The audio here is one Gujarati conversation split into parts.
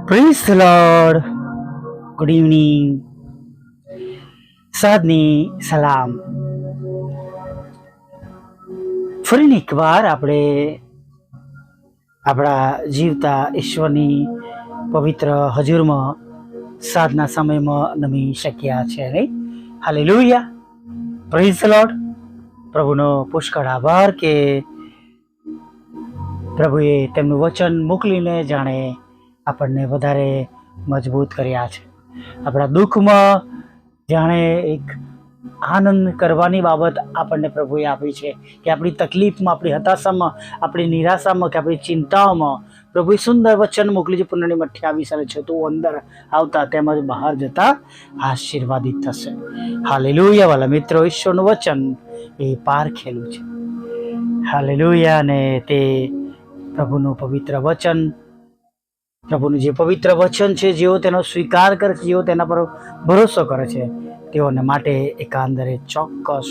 Praise the lord. Good evening. સાદની સલામ. ફરીને એકવાર આપણે આપણા જીવતા ઈશ્વરની પવિત્ર હજુરમાં સાધના સમયમાં નમી શક્યા છે નહીં? હાલેલુયા. Praise the lord. પ્રભુનો પુષ્કળ આભાર કે પ્રભુએ તેમનું વચન મોકલીને જાણે આપણને વધારે મજબૂત કર્યા છે. આપણા દુઃખમાં જાણે એક આનંદ કરવાની બાબત આપણને પ્રભુએ આપી છે કે આપણી તકલીફમાં, આપણી હતાશામાં, આપણી નિરાશામાં કે આપણી ચિંતાઓમાં પ્રભુએ સુંદર વચન મોકલી છે. પુનઃની 28 છે તું અંદર આવતા તેમજ બહાર જતા આશીર્વાદિત થશે. હાલેલુયા. વાલા મિત્રો, ઈશ્વરનું વચન એ પારખેલું છે. હાલેલુયા. અને તે પ્રભુનું પવિત્ર વચન, પ્રભુનું જે પવિત્ર વચન છે, જેઓ તેનો સ્વીકાર કરે છે, જેઓ તેના પર ભરોસો કરે છે, તેઓને માટે એકાંદરે ચોક્કસ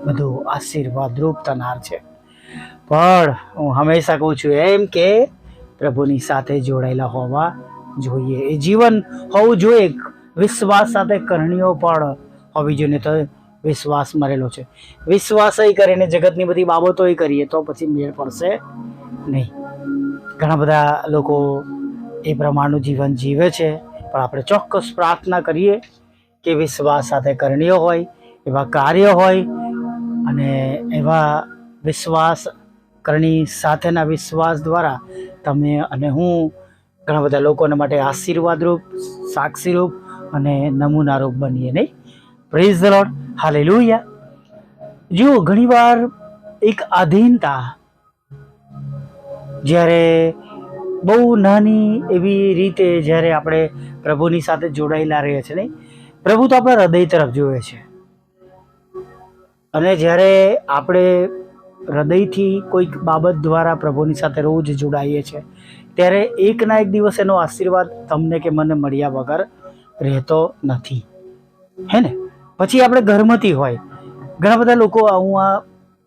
બધું આશીર્વાદરૂપ થનાર છે. પણ હું હંમેશા કહું છું એમ કે પ્રભુની સાથે જોડાયેલા હોવા જોઈએ. એ જીવન હોવું જોઈએ. વિશ્વાસ સાથે કરણીઓ પણ હોવી જોઈએ. તો વિશ્વાસ મરેલો છે. વિશ્વાસ કરીને જગતની બધી બાબતો કરીએ તો પછી મેળ પડશે નહીં. ઘણા બધા લોકો એ પ્રમાણનું જીવન જીવે છે, પણ આપણે ચોક્કસ પ્રાર્થના કરીએ કે વિશ્વાસ સાથે કરણીઓ હોય, એવા કાર્ય હોય, અને એવા વિશ્વાસ કરણી સાથેના વિશ્વાસ દ્વારા તમે અને હું ઘણા બધા લોકોને માટે આશીર્વાદરૂપ, સાક્ષીરૂપ અને નમૂનારૂપ બનીએ નહીં? Praise the lord. હાલેલુયા. જુઓ, ઘણીવાર એક આધીનતા જ્યારે બહુ નાની એવી રીતે જ્યારે આપણે પ્રભુની સાથે જોડાયેલા રહીએ છીએ નહીં, પ્રભુ તો આપણા હૃદય તરફ જોવે છે. અને જ્યારે આપણે હૃદયથી કોઈક બાબત દ્વારા પ્રભુની સાથે રોજ જોડાઈએ છીએ, ત્યારે એક ના એક દિવસ એનો આશીર્વાદ તમને કે મને મળ્યા વગર રહેતો નથી, હે ને? પછી આપણે ઘરમાંથી હોય, ઘણા બધા લોકો, હું આ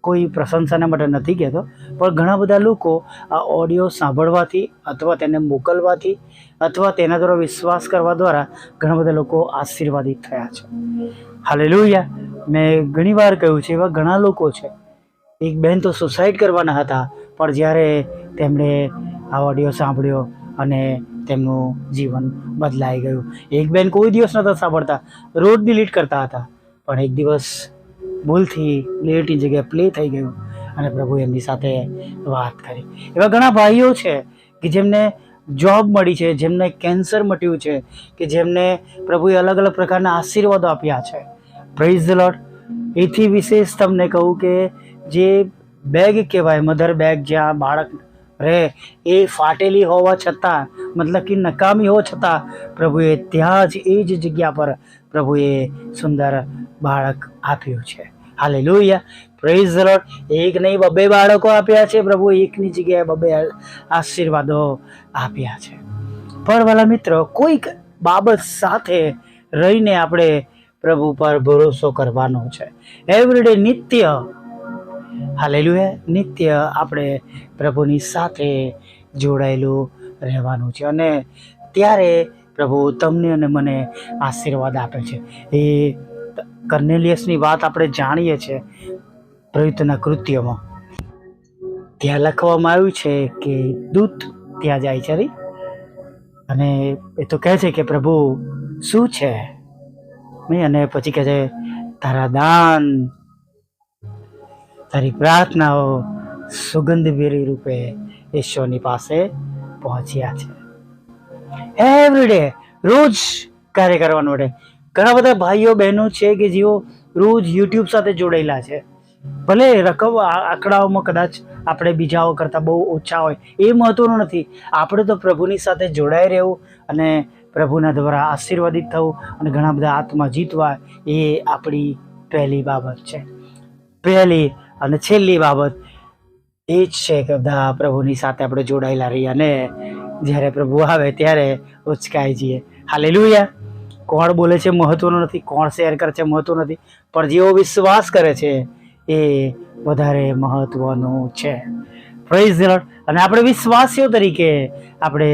કોઈ પ્રશંસાના માટે નથી કહેતો, પણ ઘણા બધા લોકો આ ઓડિયો સાંભળવાથી અથવા તેને મોકલવાથી અથવા તેના દ્વારા વિશ્વાસ કરવા દ્વારા ઘણા બધા લોકો આશીર્વાદિત થયા છે. હાલેલુયા. મેં ઘણીવાર કહ્યું છે, એવા ઘણા લોકો છે. એક બહેન તો સુસાઇડ કરવાના હતા, પણ જ્યારે તેમણે આ ઓડિયો સાંભળ્યો અને તેમનું જીવન બદલાઈ ગયું. એક બહેન કોઈ દિવસ નહોતા સાંભળતા, રોજ ડિલીટ કરતા હતા, પણ એક દિવસ ભૂલથી ડિલીટની જગ્યાએ પ્લે થઈ ગયું અને પ્રભુ એમની સાથે વાત કરી. એવા ઘણા ભાઈઓ છે કે જેમને જોબ મળી છે, જેમને કેન્સર મટ્યું છે, કે જેમને પ્રભુએ અલગ અલગ પ્રકારના આશીર્વાદો આપ્યા છે. Praise the lord. એથી વિશેષ તમને કહું કે જે બેગ કહેવાય, મધર બેગ, જ્યાં બાળક રહે, એ ફાટેલી હોવા છતાં, મતલબ કે નકામી હોવા છતાં પ્રભુએ ત્યાં જ એ જ જગ્યા પર પ્રભુએ સુંદર બાળક આપ્યું છે. હાલેલુયા. Praise the lord. એક નહીં, 2 બાળકો આપ્યા છે પ્રભુ. એકની જગ્યાએ 2 આશીર્વાદો આપ્યા છે. પણ વાલા મિત્રો, કોઈક બાબત સાથે રહીને આપણે પ્રભુ પર ભરોસો કરવાનો છે. એવરીડે, નિત્ય. હાલેલુયા. નિત્ય આપણે પ્રભુની સાથે જોડાયેલું રહેવાનું છે, અને ત્યારે પ્રભુ તમને અને મને આશીર્વાદ આપે છે. એ કર્નેલિયસની વાત આપણે જાણીએ છીએ પ્રવૃત્તિના કૃત્યમાં. ત્યાં લખવામાં આવ્યું છે કે દૂત ત્યાં જાય છે અને એ તો કહે છે કે પ્રભુ શું છે નહીં, અને પછી કહે છે તારા દાન, તારી પ્રાર્થનાઓ સુગંધભેરી રૂપે ઈશ્વરની પાસે પહોંચ્યા છે. એવરીડે, રોજ કાર્ય કરવાનું માટે. ઘણા બધા ભાઈઓ બહેનો છે કે જેઓ રોજ યુટ્યુબ સાથે જોડાયેલા છે. ભલે રકમ આંકડાઓમાં કદાચ આપણે બીજાઓ કરતાં બહુ ઓછા હોય, એ મહત્વનું નથી. આપણે તો પ્રભુની સાથે જોડાઈ રહેવું અને પ્રભુના દ્વારા આશીર્વાદિત થવું અને ઘણા બધા આત્મા જીતવા, એ આપણી પહેલી બાબત છે. પહેલી અને છેલ્લી બાબત એ જ છે કે બધા પ્રભુની સાથે આપણે જોડાયેલા રહીએ, અને જ્યારે પ્રભુ આવે ત્યારે ઉચકાઈ જઈએ. હાલેલુયા. કોણ બોલે છે મહત્વનું નથી, કોણ શેર કરે છે મહત્વનું નથી, પણ જેઓ વિશ્વાસ કરે છે એ વધારે મહત્વનું છે. Praise the lord. અને આપણે વિશ્વાસીઓ તરીકે આપણે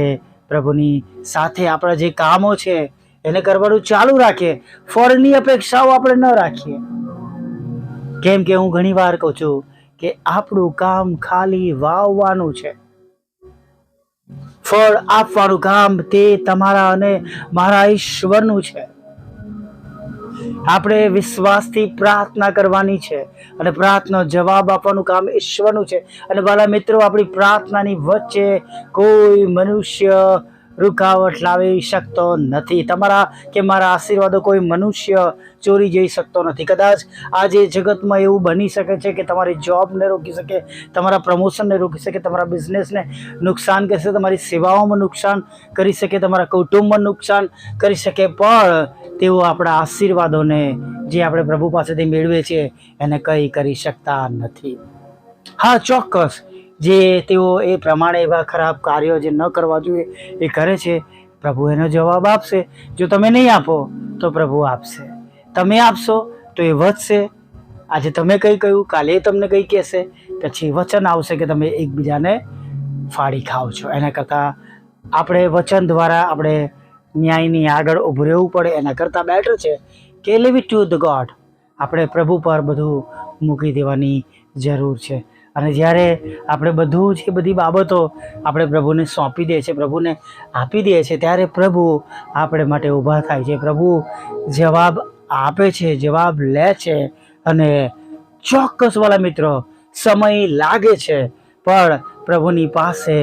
પ્રભુની સાથે આપણા જે કામો છે એને કરવાનું ચાલુ રાખીએ. ફળની અપેક્ષાઓ આપણે ન રાખીએ. કેમ કે હું ઘણી વાર કહું છું કે આપણું કામ ખાલી વાવવાનું છે. ફળ આપવાનું કામ તે તમારા અને મારા ઈશ્વરનું છે. આપણે વિશ્વાસથી પ્રાર્થના કરવાની છે અને પ્રાર્થના જવાબ આપવાનું કામ ઈશ્વરનું છે. અને વાલા મિત્રો, આપણી પ્રાર્થનાની વચ્ચે કોઈ મનુષ્ય રૂકાવટ લાવી શકતો નથી. તમારા કે મારા આશીર્વાદો કોઈ મનુષ્ય ચોરી જઈ શકતો નથી. કદાચ આજે જગતમાં એવું બની શકે છે કે તમારી જોબને રોકી શકે, તમારા પ્રમોશનને રોકી શકે, તમારા બિઝનેસને નુકસાન કરી શકે, તમારી સેવાઓમાં નુકસાન કરી શકે, તમારા કુટુંબમાં નુકસાન કરી શકે, પણ તેઓ આપણા આશીર્વાદોને જે આપણે પ્રભુ પાસેથી મેળવીએ છીએ એને કંઈ કરી શકતા નથી. હા, ચોક્કસ જે તેઓ એ પ્રમાણે એવા ખરાબ કાર્યો જે ન કરવા જોઈએ એ કરે છે, પ્રભુ એનો જવાબ આપશે. જો તમે નહીં આપો તો પ્રભુ આપશે. તમે આપશો તો એ વધશે. આજે તમે કંઈ કહ્યું, કાલે તમને કંઈ કહેશે, પછી વચન આવશે કે તમે એકબીજાને ફાડી ખાઓ છો. એના કરતાં આપણે વચન દ્વારા આપણે ન્યાયની આગળ ઊભું રહેવું પડે. એના કરતાં બેટર છે કે leave it to the god. આપણે પ્રભુ પર બધું મૂકી દેવાની જરૂર છે. અને જ્યારે આપણે બધું જ એ બધી બાબતો આપણે પ્રભુને સોંપી દઈએ છીએ, પ્રભુને આપી દઈએ છીએ, ત્યારે પ્રભુ આપણે માટે ઊભા થાય છે. પ્રભુ જવાબ આપે છે, જવાબ લે છે. અને ચોક્કસ વાલા મિત્રો, સમય લાગે છે પણ પ્રભુની પાસે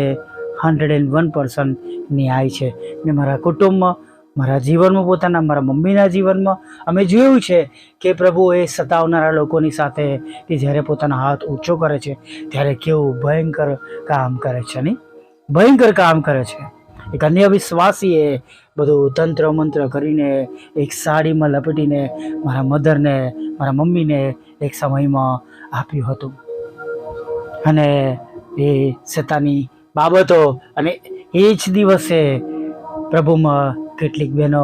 101% ન્યાય છે. મેં મારા કુટુંબમાં, મારા જીવનમાં, પોતાના મારા મમ્મીના જીવનમાં અમે જોયું છે કે પ્રભુ એ સતાવનારા લોકોની સાથે કે જ્યારે પોતાનો હાથ ઊંચો કરે છે ત્યારે કેવું ભયંકર કામ કરે છે. નહીં, ભયંકર કામ કરે છે. એક અન્ય વિશ્વાસીએ બધું તંત્ર મંત્ર કરીને એક સાડીમાં લપેટીને મારા મધરને, મારા મમ્મીને એક સમયમાં આપ્યું હતું. અને એ શેતાની બાબતો, અને એ જ દિવસે પ્રભુમાં કેટલીક બહેનો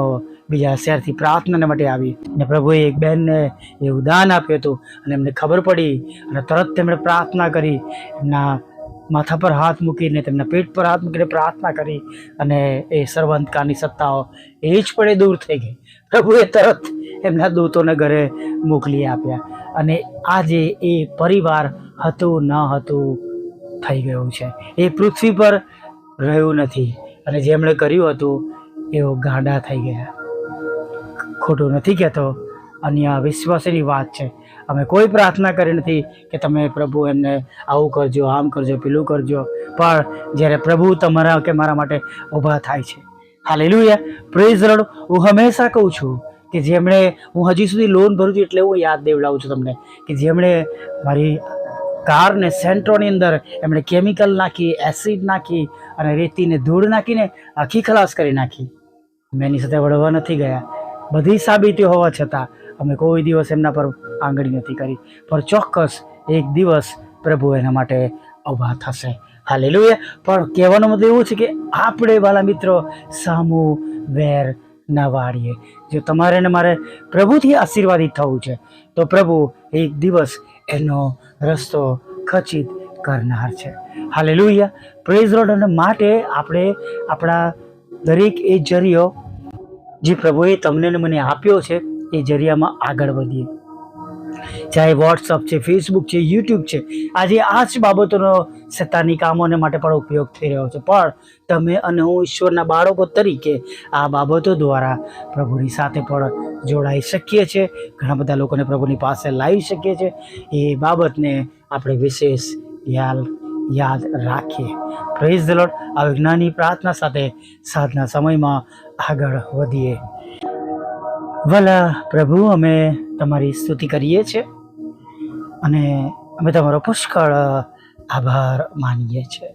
બીજા શહેરથી પ્રાર્થના માટે આવી અને પ્રભુએ એક બહેનને એવું દાન આપ્યું હતું અને એમને ખબર પડી અને તરત તેમણે પ્રાર્થના કરી. એમના માથા પર હાથ મૂકીને, તેમના પેટ પર હાથ મૂકીને પ્રાર્થના કરી અને એ સર્વંતકાળની સત્તાઓ એ જ પડે દૂર થઈ ગઈ. પ્રભુએ તરત એમના દૂતોને ઘરે મોકલી આપ્યા અને આજે એ પરિવાર હતું ન હતું થઈ ગયું છે. એ પૃથ્વી પર રહ્યું નથી અને જેમણે કર્યું હતું એઓ ગાંડા થઈ ગયા. ખોટું નથી કહેતો, અન્ય વિશ્વાસની વાત છે. અમે કોઈ પ્રાર્થના કરી નથી કે તમે પ્રભુ એમને આવું કરજો, આમ કરજો, પેલું કરજો, પણ જ્યારે પ્રભુ તમારા કે મારા માટે ઊભા થાય છે, હાલેલુયા, પ્રેઝ ધ લોર્ડ. હું હંમેશા કહું છું કે જેમણે, હું હજી સુધી લોન ભરું છું એટલે હું યાદ દેવડાવું છું તમને કે જેમણે મારી કારને સેન્ટ્રોની અંદર એમણે કેમિકલ નાખી, એસિડ નાખી અને રેતીને ધૂળ નાખીને આખી ખલાસ કરી નાખી. મેં એની સાથે વળવા નથી ગયા. બધી સાબિતીઓ હોવા છતાં અમે કોઈ દિવસ એમના પર આંગળી નથી કરી. પણ ચોક્કસ એક દિવસ પ્રભુ એના માટે ઊભા થશે. હાલેલુયા. પણ કહેવાનો મતલબ એવું છે કે આપણે વાલા મિત્રો સામું વેર ન વાળીએ. જો તમારે ને મારે પ્રભુથી આશીર્વાદિત થવું છે તો પ્રભુ એક દિવસ એનો રસ્તો ખચિત કરનાર છે. Hallelujah, praise the lord. અને માટે આપણે આપણા દરેક એ જરિયો જે પ્રભુએ તમને ને મને આપ્યો છે એ જરિયામાં આગળ વધીએ. ચાહે વોટ્સઅપ છે, ફેસબુક છે, યુટ્યુબ છે, આજે આ જ બાબતોનો શેતાની કામોને માટે પણ ઉપયોગ થઈ રહ્યો છે. પણ તમે અને હું ઈશ્વરના બાળકો તરીકે આ બાબતો દ્વારા પ્રભુની સાથે પણ જોડાઈ શકીએ છીએ. ઘણા બધા લોકોને પ્રભુની પાસે લાવી શકીએ છીએ. એ બાબતને આપણે વિશેષ યાદ રાખીએ. Praise the lord. આ વિજ્ઞાની પ્રાર્થના સાથે સાંજના સમયમાં આગળ વધીએ. ભલા પ્રભુ, અમે તમારી સ્તુતિ કરીએ છીએ અને અમે તમારો પુષ્કળ આભાર માનીએ છીએ.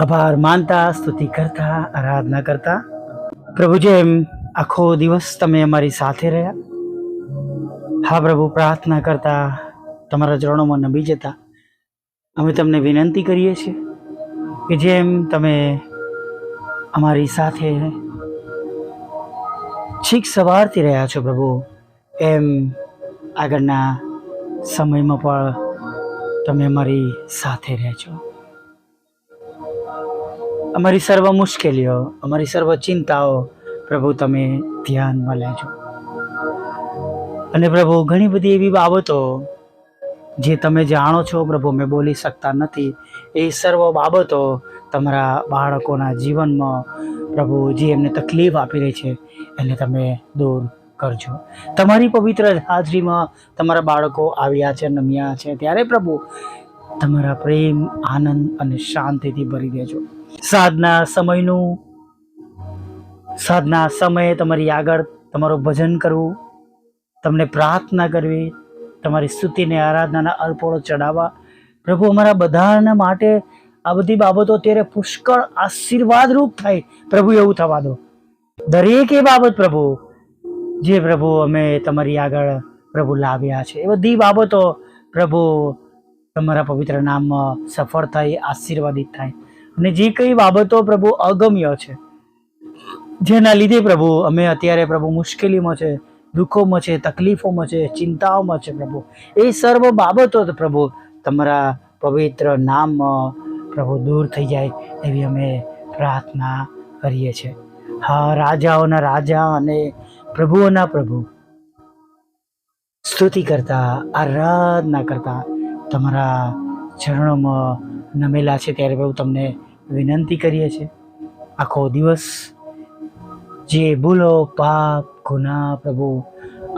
આભાર માનતા, સ્તુતિ કરતા, આરાધના કરતા પ્રભુ, જેમ આખો દિવસ તમે અમારી સાથે રહ્યા, હા પ્રભુ, પ્રાર્થના કરતા, તમારા ચરણોમાં નમી જતા અમે તમને વિનંતી કરીએ છીએ કે જેમ તમે અમારી સાથે છેક સવારથી રહ્યા છો પ્રભુ, એમ આગળના સમયમાં પણ તમે અમારી સાથે રહેજો. અમારી સર્વ મુશ્કેલીઓ, અમારી સર્વ ચિંતાઓ પ્રભુ તમે ધ્યાનમાં લેજો. અને પ્રભુ ઘણી બધી એવી બાબતો જે તમે જાણો છો પ્રભુ અમે બોલી શકતા નથી, એ સર્વ બાબતો તમારા બાળકોના જીવનમાં પ્રભુ જે એમને તકલીફ આપી રહી છે એને તમે દૂર કરજો. તમારી પવિત્ર હાજરીમાં તમારા બાળકો આવ્યા છે, નમ્યા છે, ત્યારે પ્રભુ તમારા પ્રેમ, આનંદ અને શાંતિથી ભરી દેજો. સાંજના સમયે તમારી આગળ તમારું ભજન કરવું, તમને પ્રાર્થના કરવી, તમારી સ્તુતિને આરાધનાના અર્પણો ચડાવવા પ્રભુ અમારા બધાના માટે આ બધી બાબતો અત્યારે પુષ્કળ આશીર્વાદરૂપ થાય પ્રભુ, એવું થવા દો. દરેક એ બાબત પ્રભુ જે પ્રભુ અમે તમારી આગળ પ્રભુ લાવ્યા છે, એ બધી બાબતો પ્રભુ તમારા પવિત્ર નામમાં સફળ થાય, આશીર્વાદિત થાય. અને જે કઈ બાબતો પ્રભુ અગમ્ય છે, જેના લીધે પ્રભુ અમે અત્યારે પ્રભુ મુશ્કેલીમાં છે, દુઃખોમાં છે, તકલીફોમાં છે, ચિંતાઓમાં છે પ્રભુ, એ સર્વ બાબતો પ્રભુ તમારા પવિત્ર નામમાં પ્રભુ દૂર થઈ જાય એવી અમે પ્રાર્થના કરીએ છીએ. હા, રાજાઓના રાજા અને પ્રભુઓના પ્રભુ, સ્તુતિ કરતા, આરાધના કરતા તમારા ચરણોમાં નમેલા છે ત્યારે પ્રભુ તમને વિનંતી કરીએ છીએ, આખો દિવસ જે ભૂલો, પાપ, ગુનાહ પ્રભુ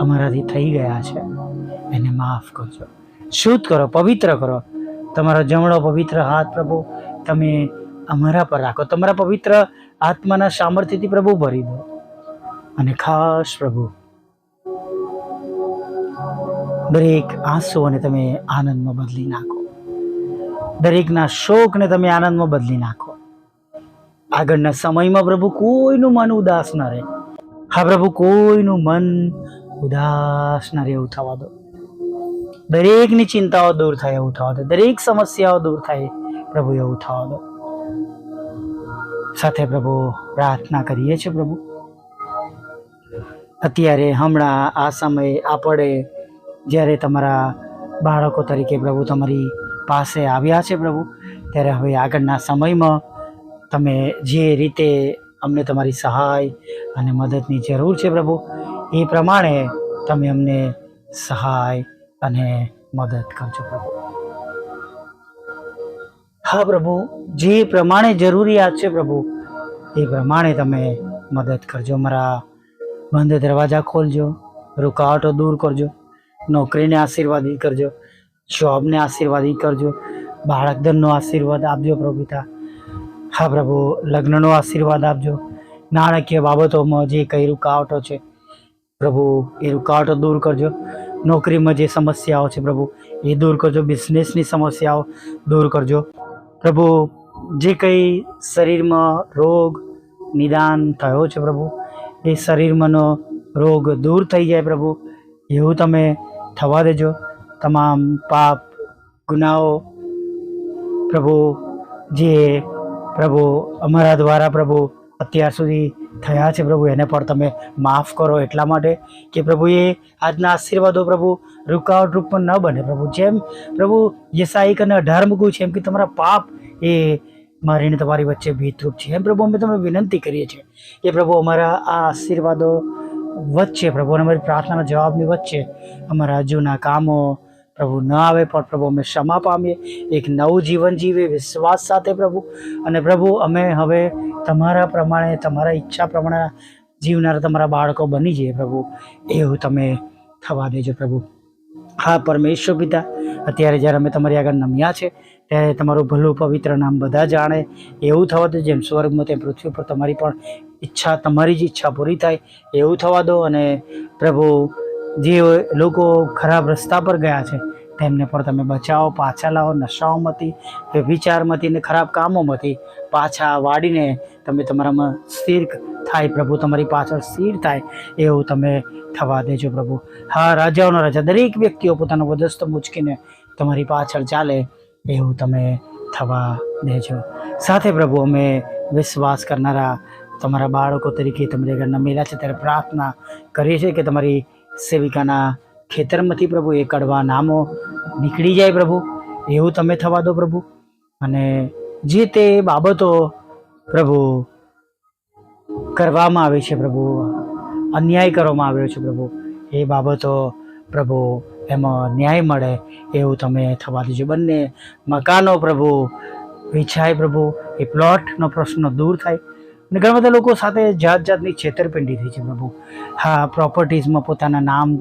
અમારાથી થઈ ગયા છે એને માફ કરજો, શુદ્ધ કરો, પવિત્ર કરો. તમારો જમણો પવિત્ર હાથ પ્રભુ તમે અમારા પર રાખો, તમારા પવિત્ર આત્માના સામર્થ્યથી પ્રભુ ભરી દો. અને ખાસ પ્રભુ દરેક આંસુઓને તમે આનંદમાં બદલી નાખો, દરેકના શોકને તમે આનંદમાં બદલી નાખો. આગળના સમયમાં પ્રભુ કોઈનું મન ઉદાસ ન રહે. હા પ્રભુ, કોઈનું મન ઉદાસ ન રહે એવું થવા દો. દરેકની ચિંતાઓ દૂર થાય એવું થવા દો, દરેક સમસ્યાઓ દૂર થાય પ્રભુ એવું થવા દો. સાથે પ્રભુ પ્રાર્થના કરીએ છીએ પ્રભુ, અત્યારે હમણાં આ સમયે આપણે જ્યારે તમારા બાળકો તરીકે પ્રભુ તમારી પાસે આવ્યા છે પ્રભુ, ત્યારે હવે આગળના સમયમાં તમે જે રીતે અમને તમારી સહાય અને મદદની જરૂર છે પ્રભુ, એ પ્રમાણે તમે અમને સહાય અને મદદ કરજો પ્રભુ. હા પ્રભુ, જે પ્રમાણે જરૂરિયાત છે પ્રભુ એ પ્રમાણે તમે મદદ કરજો. મારા બંધ દરવાજા ખોલજો, રૂકાવટો દૂર કરજો, નોકરીને આશીર્વાદિત કરજો, જોબને આશીર્વાદિત કરજો, બાળક ધનનો આશીર્વાદ આપજો પ્રભુ પિતા. હા પ્રભુ, લગ્નનો આશીર્વાદ આપજો. નાણાકીય બાબતોમાં જે કઈ રૂકાવટો છે પ્રભુ એ રૂકાવટો દૂર કરજો. નોકરીમાં જે સમસ્યાઓ છે પ્રભુ એ દૂર કરજો, બિઝનેસની સમસ્યાઓ દૂર કરજો પ્રભુ. જે કંઈ શરીરમાં રોગ નિદાન થયો છે પ્રભુ, એ શરીરમાંનો રોગ દૂર થઈ જાય પ્રભુ એવું તમે થવા દેજો. તમામ પાપ ગુનાઓ પ્રભુ જે પ્રભુ અમારા દ્વારા પ્રભુ અત્યાર સુધી થયા છે પ્રભુ એને પણ તમે માફ કરો, એટલા માટે કે પ્રભુ એ આજના આશીર્વાદો પ્રભુ રૂકાવટ રૂપમાં ન બને પ્રભુ. જેમ પ્રભુ યશાયા 1:18 મૂક્યું છે એમ કે તમારા પાપ એ મારીને તમારી વચ્ચે ભેદરૂપ છે, એમ પ્રભુ અમે તમને વિનંતી કરીએ છીએ કે પ્રભુ અમારા આ આશીર્વાદો વચ્ચે પ્રભુ અને અમારી પ્રાર્થનાના જવાબની વચ્ચે અમારા જૂના કામો પ્રભુ ન આવે, પણ પ્રભુ અમે ક્ષમા પામીએ, એક નવું જીવન જીવીએ વિશ્વાસ સાથે પ્રભુ. અને પ્રભુ અમે હવે તમારા પ્રમાણે, તમારા ઈચ્છા પ્રમાણે જીવનારા તમારા બાળકો બની જઈએ પ્રભુ, એવું તમે થવા દેજો પ્રભુ. હા પરમેશ્વર પિતા, અત્યારે જ્યારે અમે તમારી આગળ નમ્યા છે ત્યારે તમારું ભલું પવિત્ર નામ બધા જાણે એવું થવા દો. જેમ સ્વર્ગમાં તેમ પૃથ્વી પર તમારી પણ ઈચ્છા, તમારી જ ઈચ્છા પૂરી થાય એવું થવા દો. અને પ્રભુ જે લોકો ખરાબ રસ્તા પર ગયા છે તેમને પણ તમે બચાવો, પાછા લાવો, નશાઓમાંથી કે વિચારમાંથી ને ખરાબ કામોમાંથી પાછા વાળીને તમે તમારામાં સ્થિર થાય પ્રભુ, તમારી પાછળ સ્થિર થાય એવું તમે થવા દેજો પ્રભુ. હા રાજાઓનો રાજા, દરેક વ્યક્તિઓ પોતાનો વધસ્તો મૂચકીને તમારી પાછળ ચાલે એવું તમે થવા દેજો. સાથે પ્રભુ અમે વિશ્વાસ કરનારા તમારા બાળકો તરીકે તમારી આગળ નમેલા છે ત્યારે પ્રાર્થના કરીએ છીએ કે તમારી સેવિકાના ખેતરમાંથી પ્રભુ એ કડવા નામો નીકળી જાય પ્રભુ, એવું તમે થવા દો પ્રભુ. અને જે તે બાબતો પ્રભુ કરવામાં આવે છે, પ્રભુ અન્યાય કરવામાં આવ્યો છે પ્રભુ, એ બાબતો પ્રભુ એમાં ન્યાય મળે એવું તમે થવા દેજો. બંને મકાનો પ્રભુ વેચાય પ્રભુ, એ પ્લોટનો પ્રશ્ન દૂર થાય. અને ઘણા બધા લોકો સાથે જાત જાતની છેતરપિંડી થઈ છે પ્રભુ. હા, પ્રોપર્ટીઝમાં પોતાના નામ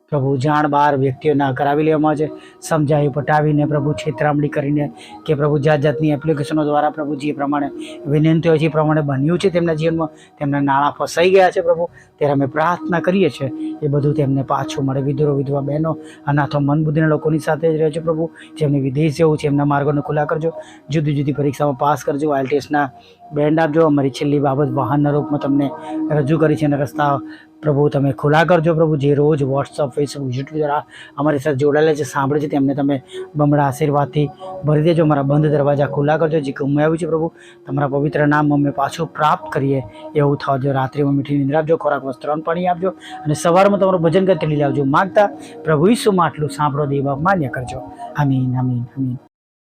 પ્રભુ જાણ બહાર વ્યક્તિઓના કરાવી લેવામાં આવે છે, સમજાવી પટાવીને પ્રભુ છેતરામણી કરીને કે પ્રભુ જાત જાતની એપ્લિકેશનો દ્વારા પ્રભુ જે પ્રમાણે વિનંતીઓ જે પ્રમાણે બન્યું છે તેમના જીવનમાં, તેમના નાણાં ફસાઈ ગયા છે પ્રભુ. ત્યારે અમે પ્રાર્થના કરીએ છીએ એ બધું તેમને પાછું મળે. વિધુરો વિધવા બહેનો, અનાથો, મનબુદ્ધિના લોકોની સાથે જ રહે છે પ્રભુ. જેમને વિદેશ જવું છે એમના માર્ગોને ખુલ્લા કરજો. જુદી જુદી પરીક્ષામાં પાસ કરજો. IELTSના બેન્ડ આપજો. અમારી છેલ્લી બાબત વાહનના રૂપમાં તમને રજૂ કરી છે અને રસ્તા પ્રભુ તમે ખુલ્લા કરજો પ્રભુ. જે રોજ વોટ્સઅપ, ફેસબુક, યુટ્યુબ દ્વારા અમારી સાથે જોડાયેલા છે, સાંભળે છે, તેમને તમે બમણા આશીર્વાદથી ભરી દેજો. અમારા બંધ દરવાજા ખુલ્લા કરજો. જે ગુમાવ્યું છે પ્રભુ, તમારા પવિત્ર નામ અમે પાછું પ્રાપ્ત કરીએ એવું થજો. રાત્રિમાં મીઠી નિંદ્રા આપજો, ખોરાક, વસ્ત્ર, અન્ન, પાણી આપજો અને સવારમાં તમારું ભજન કરી તેડી લાવજો. માગતા પ્રભુ ઈસુમાં આટલું સાંભળો, દેવા માન્ય કરજો. આમીન, આમીન, આમીન.